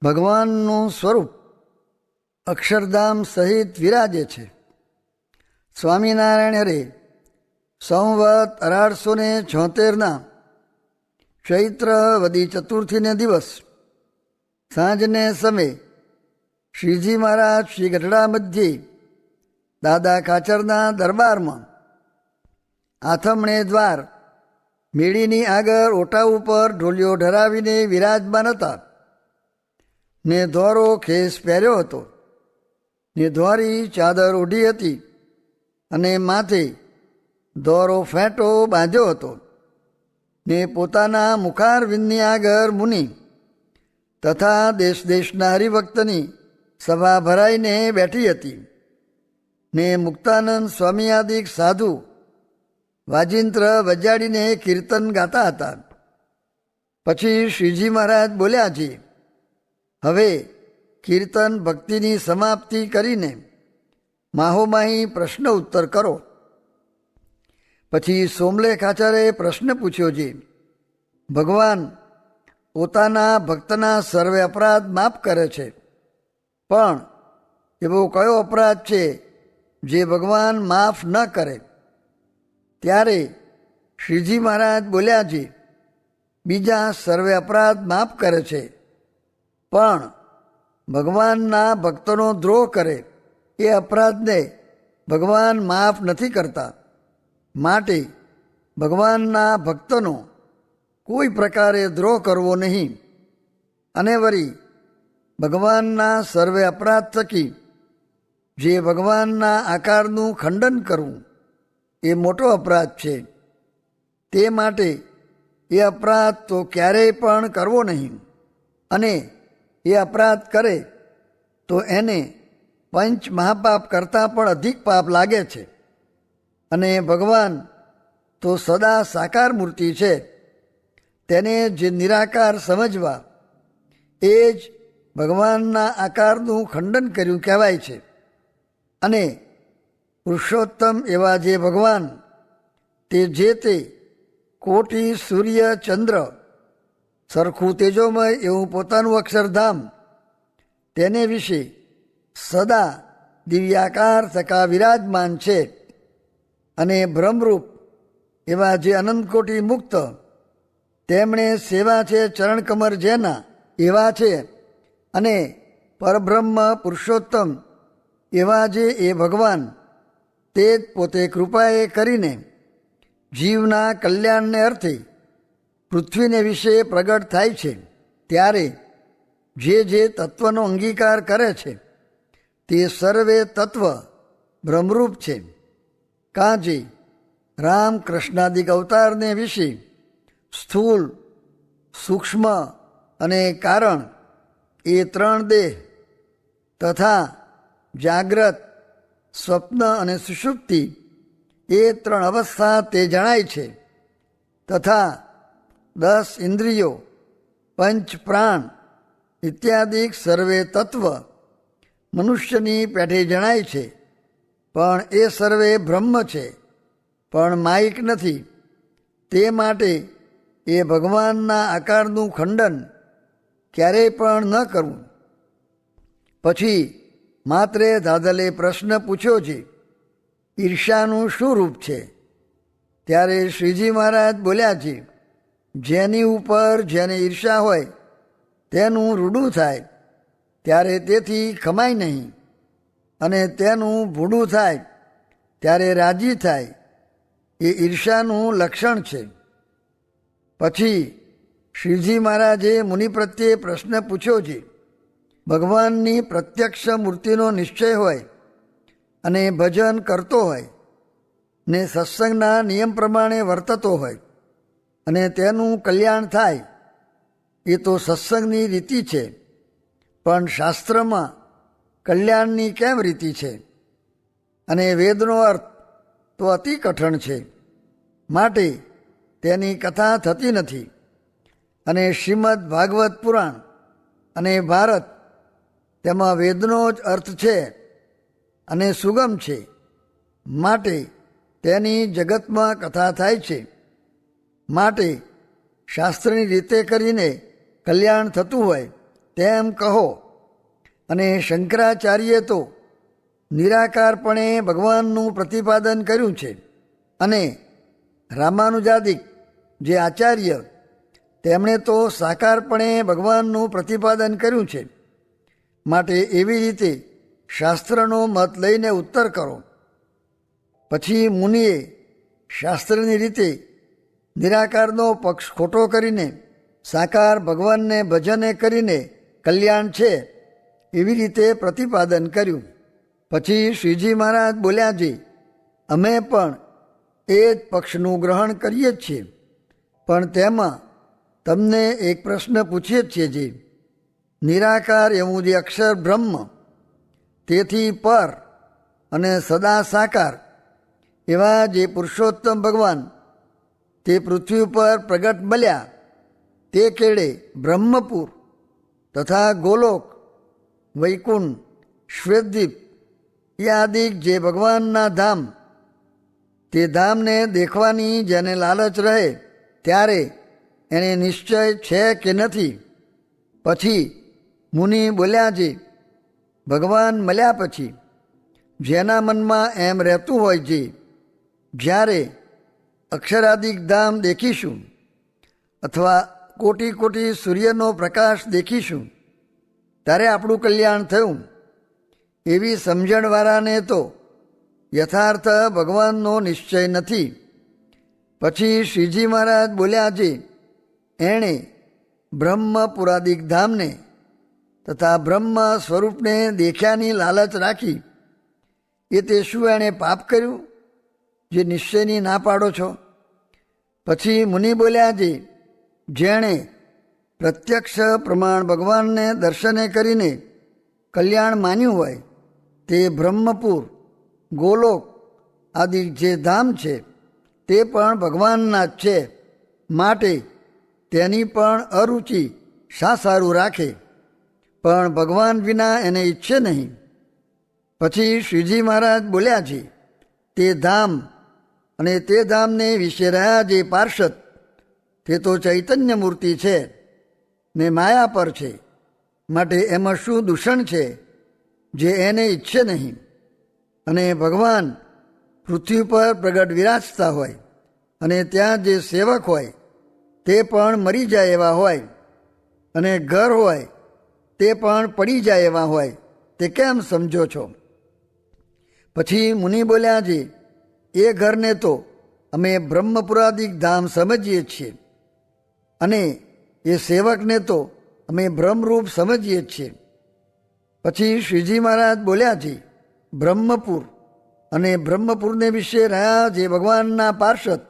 ભગવાનનું સ્વરૂપ અક્ષરધામ સહિત વિરાજે છે. સ્વામિનારાયણ હરે સંવત 1876 ચૈત્ર વદી ચતુર્થીને દિવસ સાંજને સમય શ્રીજી મહારાજ શ્રી ગઢડા મધ્યે દાદા ખાચરના દરબારમાં આથમણે દ્વાર મેળીની આગળ ઓટા ઉપર ઢોલિયો ઢરાવીને વિરાજમાન હતા ને ધોરો ખેસ પહેર્યો હતો ને ધોરી ચાદર ઓઢી હતી અને માથે દોરો ફેંટો બાંધ્યો હતો ને પોતાના મુખારવિંદની આગળ મુનિ તથા દેશ દેશના હરિભક્તની સભા ભરાઈને બેઠી હતી ને મુક્તાનંદ સ્વામી આદિક સાધુ વાજિંત્ર વજાડીને કીર્તન ગાતા હતા. પછી શ્રીજી મહારાજ બોલ્યા છે, હવે કીર્તન ભક્તિની સમાપ્તિ કરીને માહોમાહી પ્રશ્ન ઉત્તર કરો. પછી સોમલેખ આચાર્યે પ્રશ્ન પૂછ્યો છે, ભગવાન પોતાના ભક્તના સર્વે અપરાધ માફ કરે છે, પણ એવો કયો અપરાધ છે જે ભગવાન માફ ન કરે? ત્યારે શ્રીજી મહારાજ બોલ્યા છે, બીજા સર્વે અપરાધ માફ કરે છે, પણ ભગવાનના ભક્તોનો દ્રોહ કરે એ અપરાધને ભગવાન માફ નથી કરતા. માટે ભગવાનના ભક્તનો કોઈ પ્રકારે દ્રોહ કરવો નહીં. અને વળી ભગવાનના સર્વે અપરાધ થકી જે ભગવાનના આકારનું ખંડન કરવું એ મોટો અપરાધ છે. તે માટે એ અપરાધ તો ક્યારેય પણ કરવો નહીં. અને એ અપરાધ કરે તો એને પંચ મહાપાપ કરતાં પણ અધિક પાપ લાગે છે. અને ભગવાન તો સદા સાકાર મૂર્તિ છે, તેને જે નિરાકાર સમજવા એ જ ભગવાનના આકારનું ખંડન કર્યું કહેવાય છે. અને પુરુષોત્તમ એવા જે ભગવાન તે જે તે કોટી સૂર્ય ચંદ્ર સરખું તેજોમય એવું પોતાનું અક્ષરધામ તેને વિશે સદા દિવ્યાકાર થકા વિરાજમાન છે. અને બ્રહ્મરૂપ એવા જે અનંતકોટી મુક્ત તેમણે સેવા છે ચરણકમર જેના એવા છે. અને પરબ્રહ્મ પુરુષોત્તમ એવા જે એ ભગવાન તે જ પોતે કૃપાએ કરીને જીવના કલ્યાણને અર્થે પૃથ્વીને વિશે પ્રગટ થાય છે. ત્યારે જે જે તત્વનો અંગીકાર કરે છે તે સર્વે તત્વ બ્રહ્મરૂપ છે. કાંજે રામ કૃષ્ણાદિક અવતારને વિશે સ્થૂલ સૂક્ષ્મ અને કારણ એ ત્રણ દેહ તથા જાગ્રત સ્વપ્ન અને સુષુપ્તિ એ ત્રણ અવસ્થા તે જણાય છે. તથા 10 ઇન્દ્રિયો પંચ પ્રાણ ઇત્યાદિક સર્વે તત્વ મનુષ્યની પેઠે જણાય છે. પણ એ સર્વે બ્રહ્મ છે, પણ માયિક નથી. તે માટે એ ભગવાનના આકારનું ખંડન ક્યારેય પણ ન કરવું. પછી માત્રે દાદલે પ્રશ્ન પૂછ્યો છે, ઈર્ષાનું શું રૂપ છે? ત્યારે શ્રીજી મહારાજ બોલ્યા છે, જેની ઉપર જેને ઈર્ષા હોય તેનું રૂડું થાય ત્યારે તેથી ખમાય નહીં, અને તેનું ભૂંડું થાય ત્યારે રાજી થાય. એ ઈર્ષાનું લક્ષણ છે. પછી શ્રીજી મહારાજે મુનિ પ્રત્યે પ્રશ્ન પૂછ્યો છે, ભગવાનની પ્રત્યક્ષ મૂર્તિનો નિશ્ચય હોય અને ભજન કરતો હોય ને સત્સંગના નિયમ પ્રમાણે વર્તતો હોય અને તેનું કલ્યાણ થાય એ તો સત્સંગની રીતિ છે. પણ શાસ્ત્રમાં કલ્યાણની કેમ રીતિ છે? અને વેદનો અર્થ તો અતિ કઠણ છે, માટે તેની કથા થતી નથી. અને શ્રીમદ ભાગવત પુરાણ અને ભારત તેમાં વેદનો જ અર્થ છે અને સુગમ છે, માટે તેની જગતમાં કથા થાય છે. માટે શાસ્ત્રની રીતે કરીને કલ્યાણ થતું હોય તેમ કહો. અને શંકરાચાર્યે તો નિરાકારપણે ભગવાનનું પ્રતિપાદન કર્યું છે, અને રામાનુજાદિક જે આચાર્ય તેમણે તો સાકારપણે ભગવાનનું પ્રતિપાદન કર્યું છે. માટે એવી રીતે શાસ્ત્રનો મત લઈને ઉત્તર કરો. પછી મુનિએ શાસ્ત્રની રીતે નિરાકારનો પક્ષ ખોટો કરીને સાકાર ભગવાનને ભજને કરીને કલ્યાણ છે એવી રીતે પ્રતિપાદન કર્યું. પછી શ્રીજી મહારાજ બોલ્યા, જી અમે પણ એ જ પક્ષનું ગ્રહણ કરીએ જ છીએ, પણ તેમાં તમને એક પ્રશ્ન પૂછીએ જ છીએ. જી નિરાકાર એવું જે અક્ષર બ્રહ્મ, તેથી પર અને સદા સાકાર એવા જે પુરુષોત્તમ ભગવાન તે પૃથ્વી ઉપર પ્રગટ બન્યા, તે કેળે બ્રહ્મપુર તથા ગોલોક, વૈકુંઠ, શ્વેતદ્વીપ એ આદિક જે ભગવાનના ધામ, તે ધામને દેખવાની જેને લાલચ રહે ત્યારે એને નિશ્ચય છે કે નથી. પછી મુનિ બોલ્યા, જી ભગવાન મળ્યા પછી જેના મનમાં એમ રહેતું હોય છે, જ્યારે અક્ષરાદિક ધામ દેખીશું અથવા કોટી કોટી સૂર્યનો પ્રકાશ દેખીશું ત્યારે આપણું કલ્યાણ થયું. એવી સમજણવાળાને તો યથાર્થ ભગવાનનો નિશ્ચય નથી. પછી શ્રીજી મહારાજ બોલ્યા, જી એણે બ્રહ્મપુરાદિક ધામને તથા બ્રહ્મ સ્વરૂપને દેખ્યાની લાલચ રાખી, એ તે શું એણે પાપ કર્યું જે નિશ્ચયની ના પાડો છો? પછી મુનિ બોલ્યા, જી જેણે પ્રત્યક્ષ પ્રમાણ ભગવાનને દર્શને કરીને કલ્યાણ માન્યું હોય તે બ્રહ્મપુર, ગોલોક આદિ જે ધામ છે તે પણ ભગવાનના જ છે. માટે તેની પણ અરુચિ શા સારું રાખે, પણ ભગવાન વિના એને ઈચ્છે નહીં. પછી શ્રીજી મહારાજ બોલ્યા છે, તે ધામ અને તે ધામને વિશે રહ્યા જે પાર્ષદ તે તો ચૈતન્ય મૂર્તિ છે ને માયા પર છે. માટે એમાં શું દૂષણ છે જે એને ઈચ્છે નહીં? અને ભગવાન પૃથ્વી પર પ્રગટ વિરાજતા હોય અને ત્યાં જે સેવક હોય તે પણ મરી જાય એવા હોય, અને ઘર હોય તે પણ પડી જાય એવા હોય, તે કેમ સમજો છો? પછી મુનિ બોલ્યા, જી એ ઘરને તો અમે બ્રહ્મપુરાદિક ધામ સમજીએ છીએ, અને એ સેવકને તો અમે બ્રહ્મરૂપ સમજીએ છીએ. પછી શ્રીજી મહારાજ બોલ્યા, જી બ્રહ્મપુર અને બ્રહ્મપુરને વિશે રહ્યા જે ભગવાનના પાર્ષદ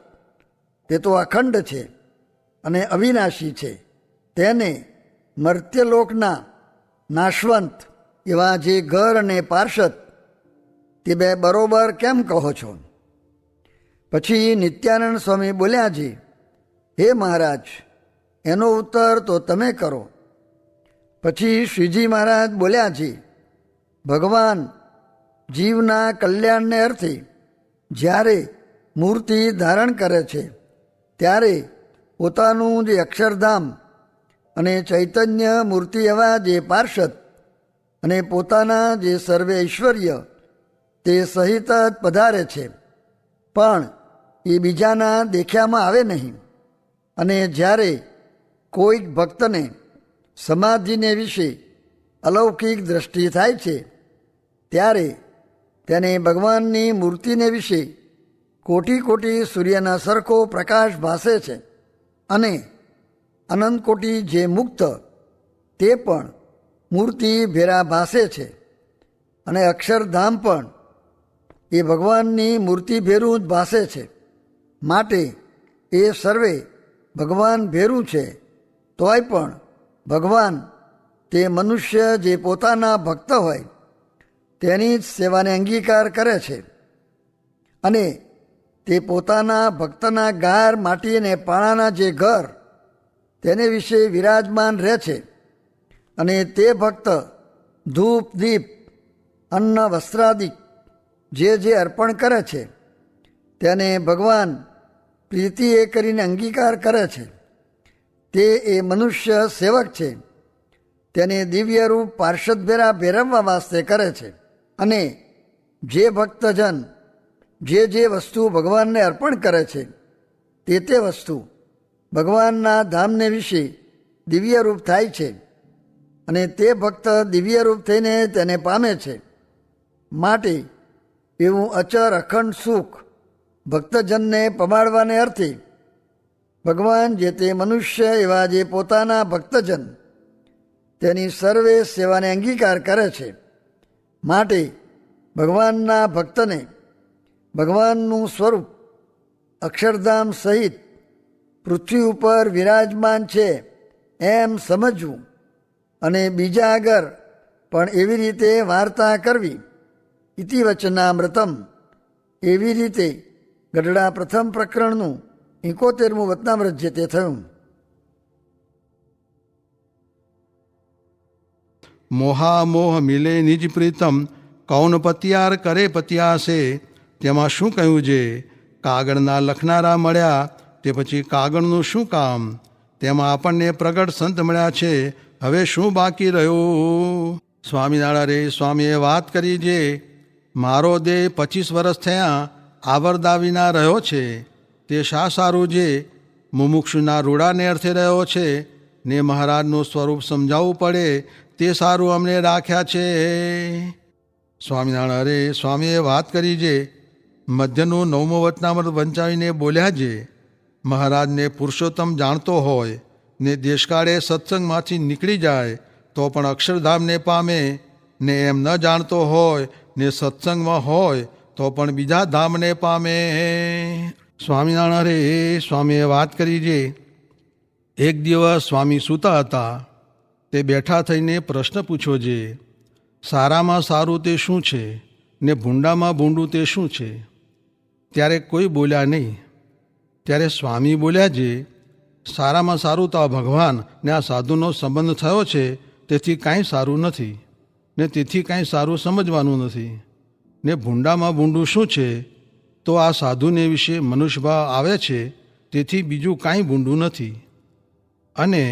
તે તો અખંડ છે અને અવિનાશી છે. તેને મર્ત્યલોકના નાશવંત એવા જે ઘર અને પાર્ષદ તે બે બરોબર કેમ કહો છો? પછી નિત્યાનંદ સ્વામી બોલ્યા, જી હે મહારાજ એનો ઉત્તર તો તમે કરો. પછી શ્રીજી મહારાજ બોલ્યા, જી ભગવાન જીવના કલ્યાણને અર્થે જ્યારે મૂર્તિ ધારણ કરે છે ત્યારે પોતાનું જે અક્ષરધામ અને ચૈતન્ય મૂર્તિ એવા જે પાર્ષદ અને પોતાના જે સર્વે ઐશ્વર્ય તે સહિત જ પધારે છે, પણ એ બીજાના દેખ્યામાં આવે નહીં. અને જ્યારે કોઈક ભક્તને સમાધિને વિશે અલૌકિક દ્રષ્ટિ થાય છે ત્યારે તેને ભગવાનની મૂર્તિને વિશે કોટી કોટી સૂર્યના સરખો પ્રકાશ ભાસે છે, અને અનંત કોટી જે મુક્ત તે પણ મૂર્તિ ભેરા ભાસે છે, અને અક્ષરધામ પણ એ ભગવાનની મૂર્તિ ભેરું જ ભાસે છે. માટે એ સર્વે ભગવાન ભેરું છે. તોય પણ ભગવાન તે મનુષ્ય જે પોતાના ભક્ત હોય તેની જ સેવાને અંગીકાર કરે છે, અને તે પોતાના ભક્તના ગાર માટી અને પાણાના જે ઘર તેને વિશે વિરાજમાન રહે છે. અને તે ભક્ત ધૂપ દીપ અન્ન વસ્ત્રાદિક જે અર્પણ કરે છે તેને ભગવાન પ્રીતિ એ કરીને અંગીકાર કરે છે. તે એ મનુષ્ય સેવક છે. તેને દિવ્ય રૂપ પાર્ષદભેરા ભેરવવા વાસ્તે કરે છે. અને જે ભક્તજન જે વસ્તુ ભગવાનને અર્પણ કરે છે તે વસ્તુ ભગવાનના ધામને વિશે દિવ્ય રૂપ થાય છે અને તે ભક્ત દિવ્ય રૂપ થઈને તેને પામે છે. માટે એવું અચર અખંડ સુખ ભક્તજનને પમાડવાને અર્થે ભગવાન જે તે મનુષ્ય એવા જે પોતાના ભક્તજન તેની સર્વે સેવાને અંગીકાર કરે છે. માટે ભગવાનના ભક્તને ભગવાનનું સ્વરૂપ અક્ષરધામ સહિત પૃથ્વી ઉપર વિરાજમાન છે એમ સમજવું અને બીજા આગળ પણ એવી રીતે વાર્તા કરવી. ઇતિ વચનામૃતમ. એવી રીતે ગઢડા પ્રથમ પ્રકરણનું 71મું વચનામૃત જે તે થયું. મોહામોહ મિલે નિજ પ્રીતમ કૌન પતિયાર કરે પતિયાસે. તેમાં શું કહ્યું છે? કાગળના લખનારા મળ્યા તે પછી કાગળનું શું કામ? તેમાં આપણને પ્રગટ સંત મળ્યા છે, હવે શું બાકી રહ્યું? સ્વામિનારાયણ સ્વામીએ વાત કરી છે, મારો દેહ 25 વર્ષ થયા આવરદા વિના રહ્યો છે. તે શા સારું છે? મુમુક્ષુના રૂડાને અર્થે રહ્યો છે ને મહારાજનું સ્વરૂપ સમજાવવું પડે તે સારું અમને રાખ્યા છે. સ્વામિનારાયણ સ્વામીએ વાત કરી છે, મધ્યનું 9મું વચનામૃત વંચાવીને બોલ્યા છે, મહારાજને પુરુષોત્તમ જાણતો હોય ને દેશકાળે સત્સંગમાંથી નીકળી જાય તો પણ અક્ષરધામને પામે, ને એમ ન જાણતો હોય ને સત્સંગમાં હોય તો પણ બીજા ધામને પામે. સ્વામિનારાયણ સ્વામીએ વાત કરી છે, એક દિવસ સ્વામી સૂતા હતા. તે બેઠા થઈને પ્રશ્ન પૂછ્યો છે, સારામાં સારું તે શું છે ને ભૂંડામાં ભૂંડું તે શું છે? ત્યારે કોઈ બોલ્યા નહીં. ત્યારે સ્વામી બોલ્યા છે, સારામાં સારું તો આ ભગવાન ને આ સાધુનો સંબંધ થયો છે, તેથી કાંઈ સારું નથી ને તેથી કાંઈ સારું સમજવાનું નથી. ને ભૂંડામાં ભૂંડું શું છે? તો આ સાધુને વિશે મનુષ્યભાવ આવે છે, તેથી બીજું કાંઈ ભૂંડું નથી. અને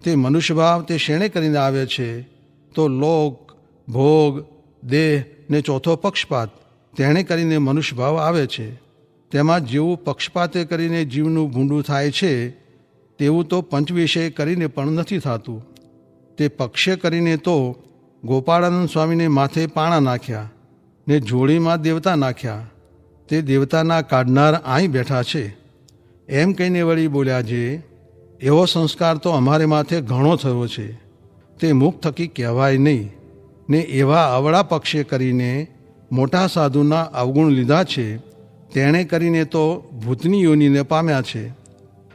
તે મનુષ્યભાવ તે શેણે કરીને આવે છે? તો લોક, ભોગ, દેહ ને ચોથો પક્ષપાત તેણે કરીને મનુષ્યભાવ આવે છે. તેમાં જેવું પક્ષપાતે કરીને જીવનું ભૂંડું થાય છે તેવું તો પંચવિષય કરીને પણ નથી થતું. તે પક્ષે કરીને તો ગોપાળાનંદ સ્વામીને માથે પાણા નાખ્યા ને જોડીમાં દેવતા નાખ્યા. તે દેવતાના કાઢનાર અહીં બેઠા છે એમ કહીને વળી બોલ્યા છે, એવો સંસ્કાર તો અમારે માથે ઘણો થયો છે, તે મુખ થકી કહેવાય નહીં. ને એવા અવળા પક્ષે કરીને મોટા સાધુના અવગુણ લીધા છે, તેણે કરીને તો ભૂતની યોનિને પામ્યા છે.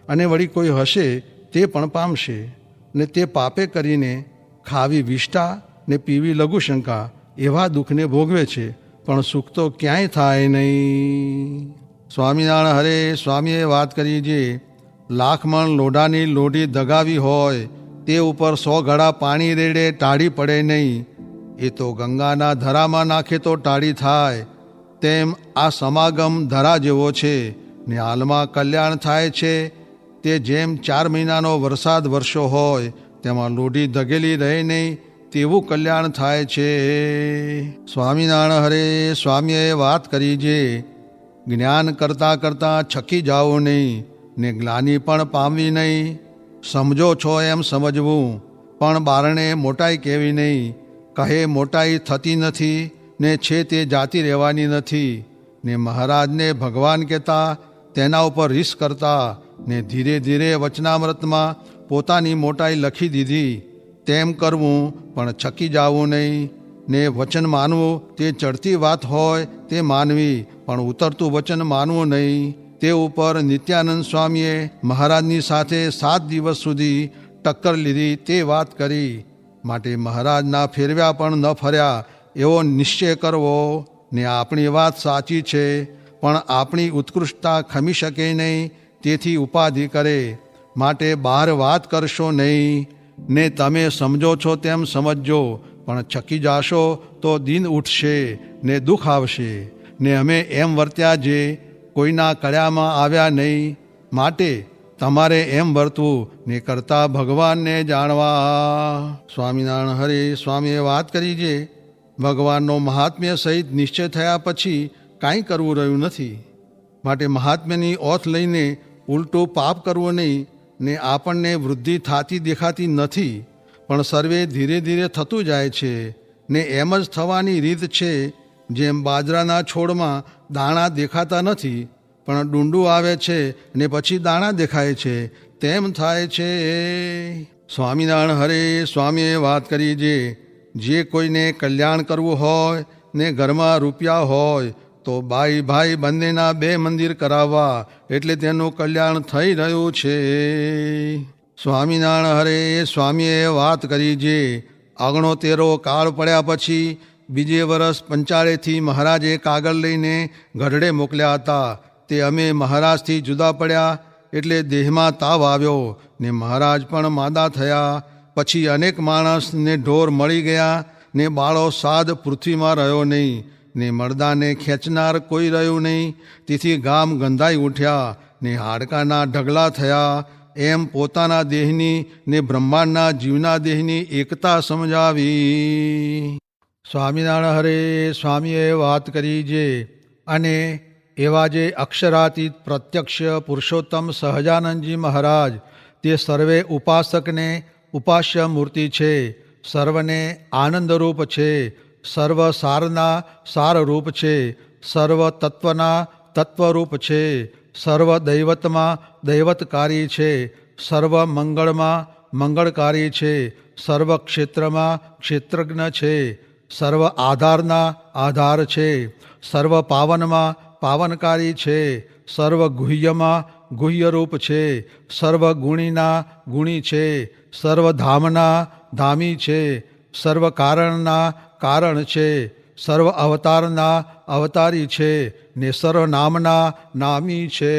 અને વળી કોઈ હશે તે પણ પામશે. ને તે પાપે કરીને ખાવી વિષ્ટા ને પીવી લઘુશંકા એવા દુઃખને ભોગવે છે, પણ સુખ તો ક્યાંય થાય નહીં. સ્વામિનારાયણ હરે સ્વામીએ વાત કરી છે, લાખ મણ લોઢાની લોઢી દગાવી હોય તે ઉપર 100 ઘડા પાણી રેડે ટાળી પડે નહીં. એ તો ગંગાના ધરામાં નાખે તો ટાળી થાય. તેમ આ સમાગમ ધરા જેવો છે ને હાલમાં કલ્યાણ થાય છે. તે જેમ 4 મહિનાનો વરસાદ વરસ્યો હોય તેમાં લોઢી ધગેલી રહે નહીં તેવું કલ્યાણ થાય છે. સ્વામિનારાયણ હરે સ્વામીએ વાત કરી છે, જ્ઞાન કરતાં કરતાં છકી જાઓ નહીં ને ગ્લાનિ પણ પામવી નહીં. સમજો છો એમ સમજવું પણ બારણે મોટાઈ કહેવી નહીં. કહે મોટાઈ થતી નથી ને છે તે જાતિ રહેવાની નથી. ને મહારાજને ભગવાન કહેતા તેના ઉપર રીસ કરતા ને ધીરે ધીરે વચનામૃતમાં પોતાની મોટાઈ લખી દીધી. તેમ કરવું પણ છકી જવું નહીં. ને વચન માનવું તે ચડતી વાત હોય તે માનવી, પણ ઉતરતું વચન માનવું નહીં. તે ઉપર નિત્યાનંદ સ્વામીએ મહારાજની સાથે 7 દિવસ સુધી ટક્કર લીધી તે વાત કરી. માટે મહારાજના ફેરવ્યા પણ ન ફર્યા એવો નિશ્ચય કરવો. ને આપણી વાત સાચી છે પણ આપણી ઉત્કૃષ્ટતા ખમી શકે નહીં, તેથી ઉપાધિ કરે. માટે બહાર વાત કરશો નહીં. ને તમે સમજો છો તેમ સમજજો, પણ છકી જાશો તો દિન ઉઠશે ને દુઃખ આવશે. ને અમે એમ વર્ત્યા જે કોઈના કળ્યામાં આવ્યા નહીં. માટે તમારે એમ વર્તવું ને કરતા ભગવાનને જાણવા. સ્વામિનારાયણ હરે સ્વામીએ વાત કરી છે, ભગવાનનો મહાત્મ્ય સહિત નિશ્ચય થયા પછી કાંઈ કરવું રહ્યું નથી. માટે મહાત્મ્યની ઓથ લઈને ઉલટું પાપ કરવું નહીં. ને આપણને વૃદ્ધિ થતી દેખાતી નથી, પણ સર્વે ધીરે ધીરે થતું જાય છે. ને એમ જ થવાની રીત છે. જેમ બાજરાના છોડમાં દાણા દેખાતા નથી, પણ ડુંડું આવે છે ને પછી દાણા દેખાય છે, તેમ થાય છે. સ્વામિનારાયણ હરે સ્વામીએ વાત કરી છે, જે કોઈને કલ્યાણ કરવું હોય ને ઘરમાં રૂપિયા હોય તો ભાઈ ભાઈ બંનેના 2 મંદિર કરાવવા, એટલે તેનું કલ્યાણ થઈ રહ્યું છે. સ્વામિનારાયણ હરે સ્વામીએ વાત કરી છે, 69 કાળ પડ્યા પછી બીજે વર્ષ પંચાળેથી મહારાજે કાગળ લઈને ગઢડે મોકલ્યા હતા. તે અમે મહારાજથી જુદા પડ્યા એટલે દેહમાં તાવ આવ્યો ને મહારાજ પણ માદા થયા. પછી અનેક માણસને ઢોર મળી ગયા ને બાળો સાદ પૃથ્વીમાં રહ્યો નહીં ને મરદાને ખેંચનાર કોઈ રહ્યું નહીં. તેથી ગામ ગંધાઈ ઉઠ્યા ને હાડકાના ઢગલા થયા. એમ પોતાના દેહની ને બ્રહ્માંડના જીવના દેહની એકતા સમજાવી. સ્વામિનારાયણ હરે સ્વામીએ વાત કરી છે, અને એવા જે અક્ષરાતીત પ્રત્યક્ષ પુરુષોત્તમ સહજાનંદજી મહારાજ તે સર્વે ઉપાસકને ઉપાસ્ય મૂર્તિ છે, સર્વને આનંદરૂપ છે, સર્વ સારના સારરૂપ છે, સર્વ તત્વના તત્વરૂપ છે, સર્વ દૈવતમાં દૈવતકારી છે, સર્વ મંગળમાં મંગળકારી છે, સર્વ ક્ષેત્રમાં ક્ષેત્રજ્ઞ છે, સર્વ આધારના આધાર છે, સર્વ પાવનમાં પાવનકારી છે, સર્વ ગુહ્યમાં ગુહ્યરૂપ છે, સર્વ ગુણીના ગુણી છે, સર્વ ધામના ધામી છે, સર્વ કારણના કારણ છે, સર્વ અવતારના અવતારી છે, ને સર્વ નામના નામી છે.